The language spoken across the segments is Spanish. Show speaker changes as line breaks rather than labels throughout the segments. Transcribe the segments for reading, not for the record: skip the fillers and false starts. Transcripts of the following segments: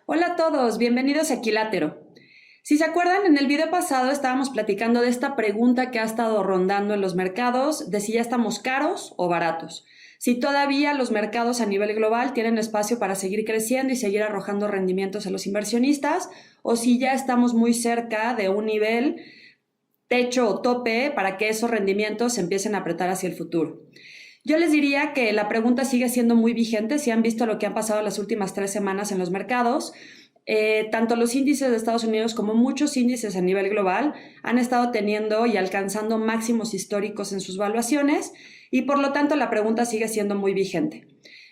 Hola a todos, bienvenidos a Equilátero. Si se acuerdan, en el video pasado estábamos platicando de esta pregunta que ha estado rondando en los mercados, de si ya estamos caros o baratos. Si todavía los mercados a nivel global tienen espacio para seguir creciendo y seguir arrojando rendimientos a los inversionistas, o si ya estamos muy cerca de un nivel techo o tope para que esos rendimientos se empiecen a apretar hacia el futuro. Yo les diría que la pregunta sigue siendo muy vigente. Si han visto lo que han pasado las últimas 3 semanas en los mercados, tanto los índices de Estados Unidos como muchos índices a nivel global han estado teniendo y alcanzando máximos históricos en sus valuaciones y por lo tanto la pregunta sigue siendo muy vigente.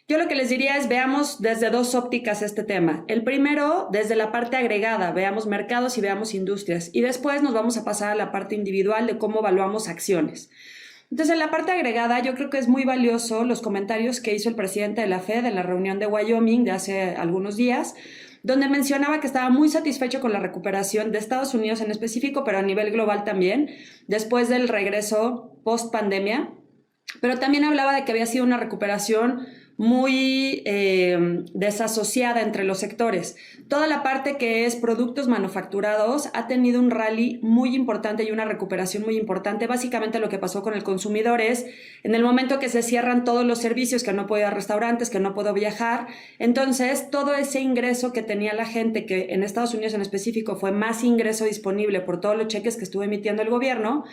Yo lo que les diría es veamos desde dos ópticas este tema. El primero, desde la parte agregada, veamos mercados y veamos industrias y después nos vamos a pasar a la parte individual de cómo evaluamos acciones. Entonces, en la parte agregada, yo creo que es muy valioso los comentarios que hizo el presidente de la Fed en la reunión de Wyoming de hace algunos días, donde mencionaba que estaba muy satisfecho con la recuperación de Estados Unidos en específico, pero a nivel global también, después del regreso post-pandemia, pero también hablaba de que había sido una recuperación muy desasociada entre los sectores. Toda la parte que es productos manufacturados ha tenido un rally muy importante y una recuperación muy importante. Básicamente lo que pasó con el consumidor es, en el momento que se cierran todos los servicios, que no puedo ir a restaurantes, que no puedo viajar, entonces todo ese ingreso que tenía la gente, que en Estados Unidos en específico fue más ingreso disponible por todos los cheques que estuvo emitiendo el gobierno,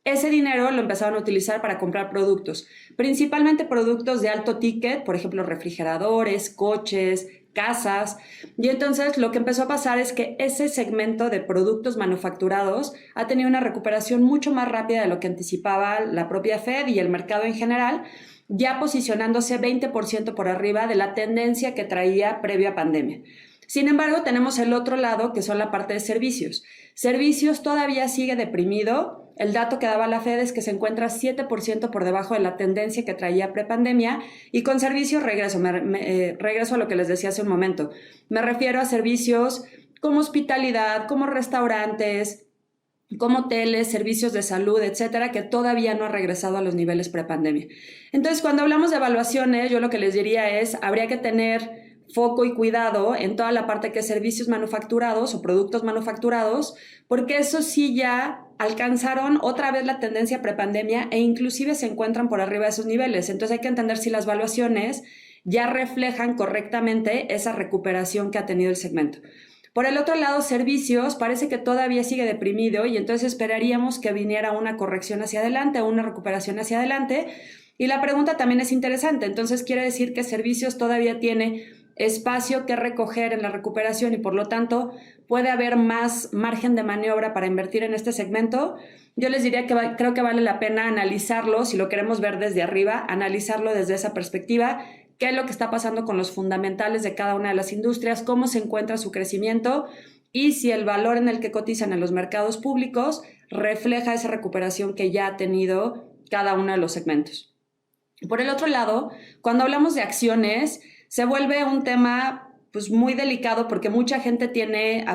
ese dinero lo empezaron a utilizar para comprar productos, principalmente productos de alto ticket, por ejemplo, refrigeradores, coches, casas. Y entonces lo que empezó a pasar es que ese segmento de productos manufacturados ha tenido una recuperación mucho más rápida de lo que anticipaba la propia Fed y el mercado en general, ya posicionándose 20% por arriba de la tendencia que traía previo a pandemia. Sin embargo, tenemos el otro lado, que son la parte de servicios. Servicios todavía sigue deprimido. El dato que daba la Fed es que se encuentra 7% por debajo de la tendencia que traía prepandemia, y con servicios regreso a lo que les decía hace un momento. Me refiero a servicios como hospitalidad, como restaurantes, como hoteles, servicios de salud, etcétera, que todavía no ha regresado a los niveles prepandemia. Entonces, cuando hablamos de evaluaciones, yo lo que les diría es, habría que tener foco y cuidado en toda la parte que es servicios manufacturados o productos manufacturados, porque eso sí ya alcanzaron otra vez la tendencia prepandemia e inclusive se encuentran por arriba de esos niveles. Entonces hay que entender si las valuaciones ya reflejan correctamente esa recuperación que ha tenido el segmento. Por el otro lado, servicios parece que todavía sigue deprimido y entonces esperaríamos que viniera una corrección hacia adelante o una recuperación hacia adelante. Y la pregunta también es interesante. Entonces quiere decir que servicios todavía tiene espacio que recoger en la recuperación y por lo tanto puede haber más margen de maniobra para invertir en este segmento. Yo les diría que creo que vale la pena analizarlo, si lo queremos ver desde arriba, analizarlo desde esa perspectiva, qué es lo que está pasando con los fundamentales de cada una de las industrias, cómo se encuentra su crecimiento y si el valor en el que cotizan en los mercados públicos refleja esa recuperación que ya ha tenido cada uno de los segmentos. Por el otro lado, cuando hablamos de acciones, se vuelve un tema pues muy delicado porque mucha gente tiene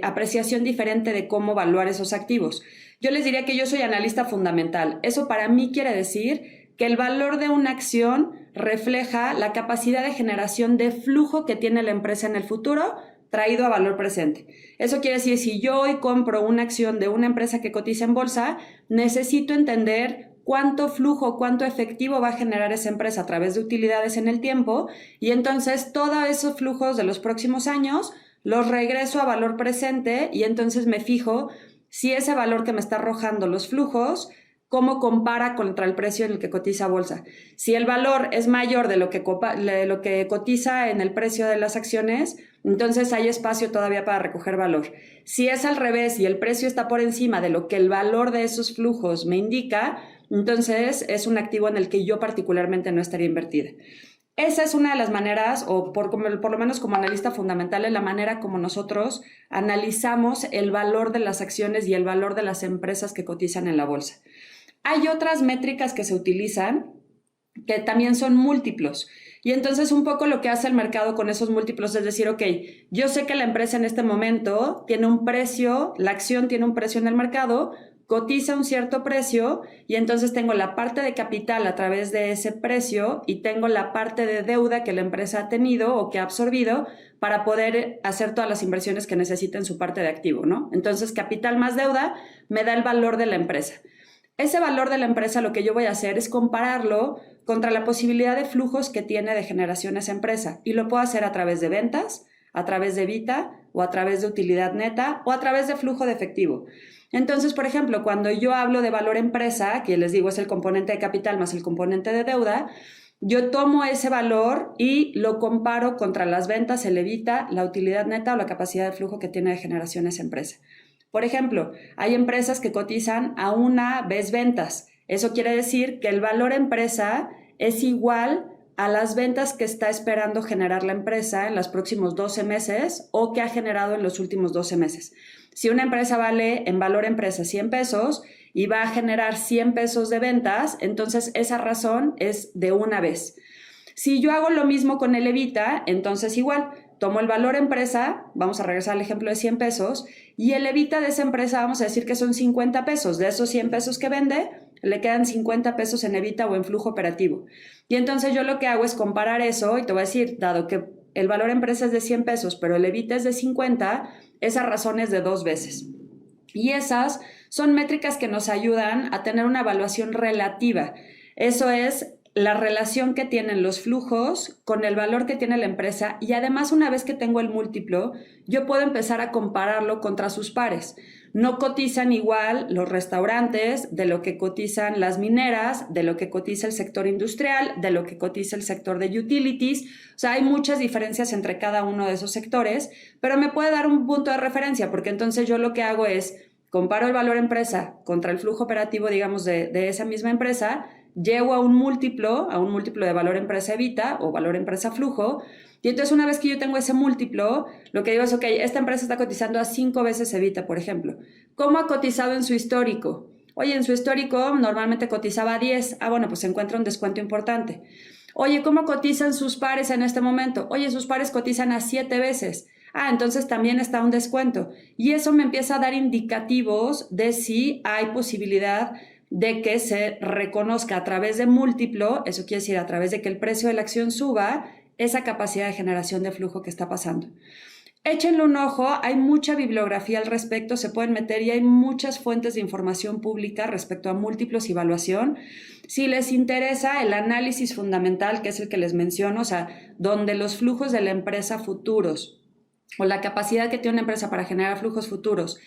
apreciación diferente de cómo evaluar esos activos. Yo les diría que yo soy analista fundamental. Eso para mí quiere decir que el valor de una acción refleja la capacidad de generación de flujo que tiene la empresa en el futuro traído a valor presente. Eso quiere decir, si yo hoy compro una acción de una empresa que cotiza en bolsa, necesito entender cuánto flujo, cuánto efectivo va a generar esa empresa a través de utilidades en el tiempo, y entonces todos esos flujos de los próximos años los regreso a valor presente y entonces me fijo si ese valor que me está arrojando los flujos, cómo compara contra el precio en el que cotiza bolsa. Si el valor es mayor de lo que cotiza en el precio de las acciones, entonces hay espacio todavía para recoger valor. Si es al revés y el precio está por encima de lo que el valor de esos flujos me indica, entonces es un activo en el que yo particularmente no estaría invertida. Esa es una de las maneras, o por lo menos como analista fundamental, es la manera como nosotros analizamos el valor de las acciones y el valor de las empresas que cotizan en la bolsa. Hay otras métricas que se utilizan que también son múltiplos. Y entonces un poco lo que hace el mercado con esos múltiplos es decir, ok, yo sé que la empresa en este momento tiene un precio, la acción tiene un precio en el mercado, cotiza un cierto precio y entonces tengo la parte de capital a través de ese precio y tengo la parte de deuda que la empresa ha tenido o que ha absorbido para poder hacer todas las inversiones que necesita en su parte de activo, ¿no? Entonces, capital más deuda me da el valor de la empresa. Ese valor de la empresa lo que yo voy a hacer es compararlo contra la posibilidad de flujos que tiene de generación esa empresa y lo puedo hacer a través de ventas, a través de EBITDA o a través de utilidad neta o a través de flujo de efectivo. Entonces, por ejemplo, cuando yo hablo de valor empresa, que les digo es el componente de capital más el componente de deuda, yo tomo ese valor y lo comparo contra las ventas, el EBITDA, la utilidad neta o la capacidad de flujo que tiene de generación esa empresa. Por ejemplo, hay empresas que cotizan a una vez ventas. Eso quiere decir que el valor empresa es igual a las ventas que está esperando generar la empresa en los próximos 12 meses o que ha generado en los últimos 12 meses. Si una empresa vale en valor empresa 100 pesos y va a generar 100 pesos de ventas, entonces esa razón es de una vez. Si yo hago lo mismo con el EBITDA, entonces igual, tomo el valor empresa, vamos a regresar al ejemplo de 100 pesos, y el EBITDA de esa empresa vamos a decir que son 50 pesos. De esos 100 pesos que vende, le quedan 50 pesos en EBITDA o en flujo operativo. Y entonces yo lo que hago es comparar eso y te voy a decir, dado que el valor empresa es de 100 pesos, pero el EBITDA es de 50, esa razón es de 2 veces. Y esas son métricas que nos ayudan a tener una evaluación relativa. Eso es la relación que tienen los flujos con el valor que tiene la empresa y además una vez que tengo el múltiplo, yo puedo empezar a compararlo contra sus pares. No cotizan igual los restaurantes de lo que cotizan las mineras, de lo que cotiza el sector industrial, de lo que cotiza el sector de utilities. O sea, hay muchas diferencias entre cada uno de esos sectores, pero me puede dar un punto de referencia porque entonces yo lo que hago es comparo el valor empresa contra el flujo operativo, digamos, de esa misma empresa, llego a un múltiplo de valor empresa EBITDA o valor empresa flujo, y entonces una vez que yo tengo ese múltiplo, lo que digo es, ok, esta empresa está cotizando a 5 veces EBITDA, por ejemplo. ¿Cómo ha cotizado en su histórico? Oye, en su histórico normalmente cotizaba a 10. Bueno, pues se encuentra un descuento importante. Oye, ¿cómo cotizan sus pares en este momento? Oye, sus pares cotizan a 7 veces. Entonces también está un descuento. Y eso me empieza a dar indicativos de si hay posibilidad de que se reconozca a través de múltiplo, eso quiere decir a través de que el precio de la acción suba, esa capacidad de generación de flujo que está pasando. Échenle un ojo, hay mucha bibliografía al respecto, se pueden meter y hay muchas fuentes de información pública respecto a múltiplos y evaluación. Si les interesa el análisis fundamental, que es el que les menciono, o sea, donde los flujos de la empresa futuros o la capacidad que tiene una empresa para generar flujos futuros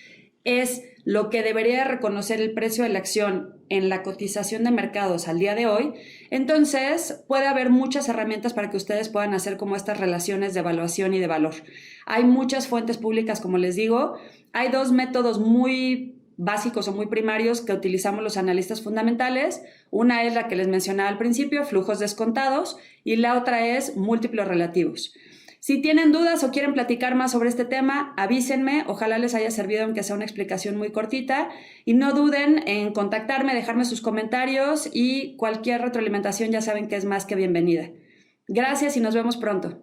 es lo que debería reconocer el precio de la acción en la cotización de mercados al día de hoy, entonces puede haber muchas herramientas para que ustedes puedan hacer como estas relaciones de evaluación y de valor. Hay muchas fuentes públicas, como les digo. Hay 2 métodos muy básicos o muy primarios que utilizamos los analistas fundamentales. Una es la que les mencionaba al principio, flujos descontados, y la otra es múltiplos relativos. Si tienen dudas o quieren platicar más sobre este tema, avísenme, ojalá les haya servido aunque sea una explicación muy cortita y no duden en contactarme, dejarme sus comentarios y cualquier retroalimentación ya saben que es más que bienvenida. Gracias y nos vemos pronto.